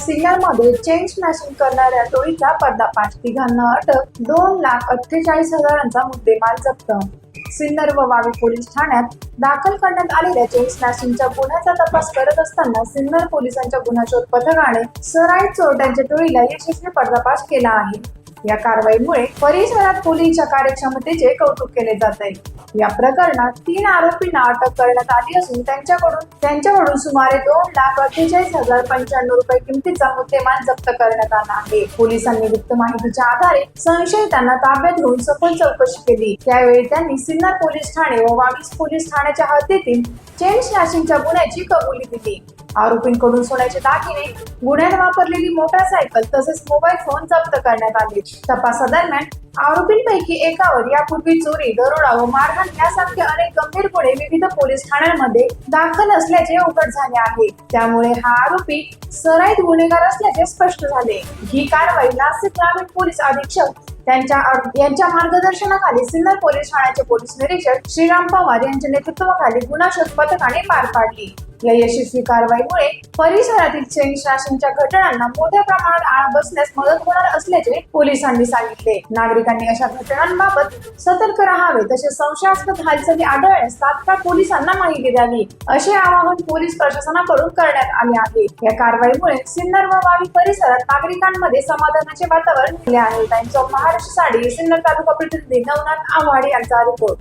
सिन्नरमध्ये chain smashing करणाऱ्या टोळीचा पर्दाफाश, तिघांना अटक, 2,48,000चा मुद्देमाल जप्त. सिन्नर व वावी पोलीस ठाण्यात दाखल करण्यात आलेल्या चेन स्मॅशिंगच्या गुन्ह्याचा तपास करत असताना सिन्नर पोलिसांच्या गुन्हा शोध पथकाने सराईत चोरट्यांच्या टोळीला यशस्वी पर्दाफाश केला आहे. या कारवाईमुळे परिसरात पोलिसांच्या कार्यक्षमतेचे कौतुक केले जात आहे. या प्रकरणात 3 आरोपींना अटक करण्यात आली असून त्यांच्याकडून सुमारे 2,48,095 रुपये किमतीचा मुद्देमाल जप्त करण्यात आला आहे. पोलिसांनी गुप्त माहितीच्या आधारे संशयितांना ताब्यात घेऊन सखोल चौकशी केली. त्यावेळी त्यांनी सिन्नर पोलीस ठाणे व वावी पोलीस ठाण्याच्या हद्दीतील चेन स्मॅशिंगच्या गुन्ह्याची कबुली दिली. आरोपींकडून सोन्याचे दागिने, गुन्ह्यात वापरलेली मोटारसायकल तसेच मोबाईल फोन जप्त करण्यात आले. तपासादरम्यान आरोपींपैकी एकावर यापूर्वी चोरी, दरोडा व मारहाण यासारखे अनेक गंभीर गुन्हे विविध पोलीस ठाण्यांमध्ये दाखल असल्याचे उघड झाले आहे. त्यामुळे हा आरोपी सराईत गुन्हेगार असल्याचे स्पष्ट झाले. ही कारवाई नाशिक ग्रामीण पोलीस अधीक्षक यांच्या मार्गदर्शनाखाली सिन्नर पोलीस ठाण्याचे पोलीस निरीक्षक श्रीराम पवार यांच्या नेतृत्वाखाली गुन्हा शोध पथकाने पार पाडली. या यशस्वी कारवाईमुळे परिसरातील चेन स्मॅशिंगच्या घटनांना मोठ्या प्रमाणात आळा बसण्यास मदत होणार असल्याचे पोलिसांनी सांगितले. नागरिकांनी अशा घटनांबाबत सतर्क राहावे, तसेच संशयास्पद हालचाली आढळल्यास तात्काळ पोलिसांना माहिती द्यावी, असे आवाहन पोलीस प्रशासनाकडून करण्यात आले आहे. या कारवाईमुळे सिन्नर व वावी परिसरात नागरिकांमध्ये समाधानाचे वातावरण झाले आहे. टाइम्स ऑफ महाराष्ट्रसाठी सिन्नर तालुका प्रतिनिधी नवनाथ आव्हाड यांचा रिपोर्ट.